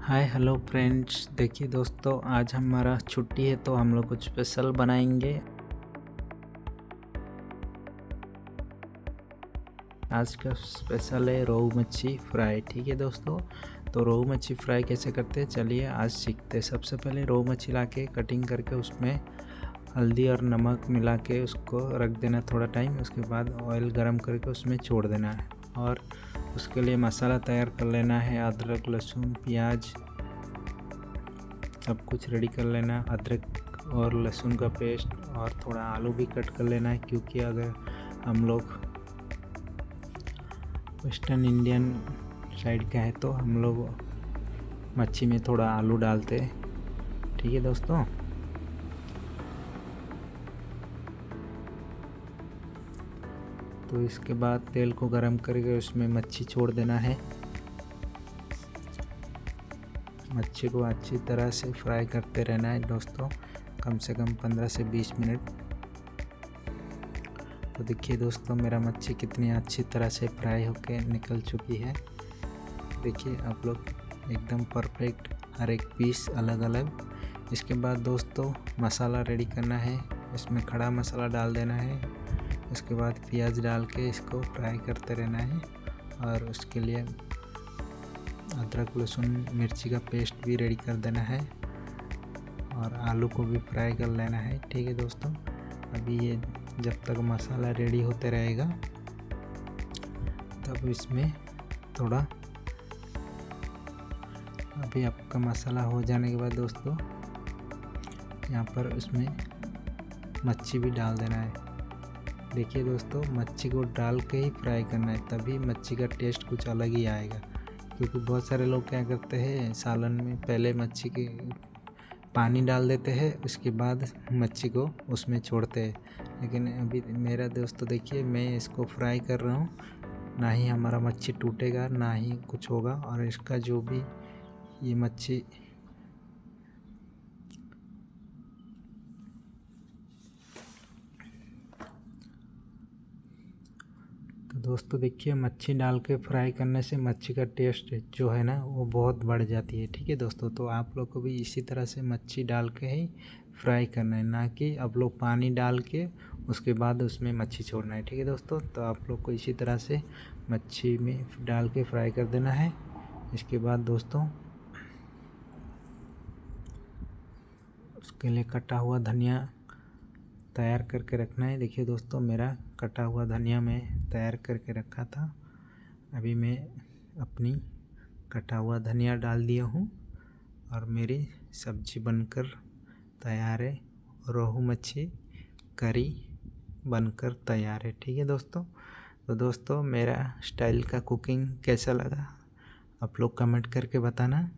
Hi hello friends, देखिए दोस्तों, आज हमारा छुट्टी है तो हम लोग कुछ स्पेशल बनाएंगे। आज का स्पेशल है रोहू मच्छी फ्राई। ठीक है दोस्तों, तो रोहू मच्छी फ्राई कैसे करते हैं चलिए आज सीखते हैं। सबसे पहले रोहू मच्छी लाके कटिंग करके उसमें हल्दी और नमक मिला के उसको रख देना थोड़ा टाइम। उसके बाद ऑयल गरम करके उसमें छोड़ देना है और उसके लिए मसाला तैयार कर लेना है। अदरक, लहसुन, प्याज सब कुछ रेडी कर लेना। अदरक और लहसुन का पेस्ट और थोड़ा आलू भी कट कर लेना है, क्योंकि अगर हम लोग वेस्टर्न इंडियन साइड का है तो हम लोग मच्छी में थोड़ा आलू डालते हैं। ठीक है दोस्तों, तो इसके बाद तेल को गरम करके उसमें मच्छी छोड़ देना है। मच्छी को अच्छी तरह से फ्राई करते रहना है दोस्तों, कम से कम 15 से 20 मिनट। तो देखिए दोस्तों, मेरा मच्छी कितनी अच्छी तरह से फ्राई होके निकल चुकी है। देखिए आप लोग, एकदम परफेक्ट, हर एक पीस अलग अलग। इसके बाद दोस्तों मसाला रेडी करना है। इसमें खड़ा मसाला डाल देना है। उसके बाद प्याज डाल के इसको फ्राई करते रहना है और उसके लिए अदरक, लहसुन, मिर्ची का पेस्ट भी रेडी कर देना है और आलू को भी फ्राई कर लेना है। ठीक है दोस्तों, अभी ये जब तक मसाला रेडी होते रहेगा तब इसमें थोड़ा, अभी आपका मसाला हो जाने के बाद दोस्तों यहाँ पर उसमें मच्छी भी डाल देना है। देखिए दोस्तों, मच्छी को डाल के ही फ्राई करना है, तभी मच्छी का टेस्ट कुछ अलग ही आएगा। क्योंकि बहुत सारे लोग क्या करते हैं, सालन में पहले मच्छी के पानी डाल देते हैं, उसके बाद मच्छी को उसमें छोड़ते हैं। लेकिन अभी मेरा दोस्तों देखिए, मैं इसको फ्राई कर रहा हूँ, ना ही हमारा मच्छी टूटेगा ना ही कुछ होगा। और इसका जो भी ये मच्छी तो दोस्तों देखिए, मच्छी डाल के फ्राई करने से मच्छी का टेस्ट जो है ना वो बहुत बढ़ जाती है। ठीक है दोस्तों, तो आप लोग को भी इसी तरह से मच्छी डाल के ही फ्राई करना है, ना कि आप लोग पानी डाल के उसके बाद उसमें मच्छी छोड़ना है। ठीक है दोस्तों, तो आप लोग को इसी तरह से मच्छी में डाल के फ्राई कर देना है। इसके बाद दोस्तों उसके लिए कटा हुआ धनिया तैयार करके रखना है। देखिए दोस्तों, मेरा कटा हुआ धनिया मैं तैयार करके रखा था। अभी मैं अपनी कटा हुआ धनिया डाल दिया हूँ और मेरी सब्जी बनकर तैयार है। रोहू मच्छी करी बनकर तैयार है। ठीक है दोस्तों, तो दोस्तों मेरा स्टाइल का कुकिंग कैसा लगा आप लोग कमेंट करके बताना।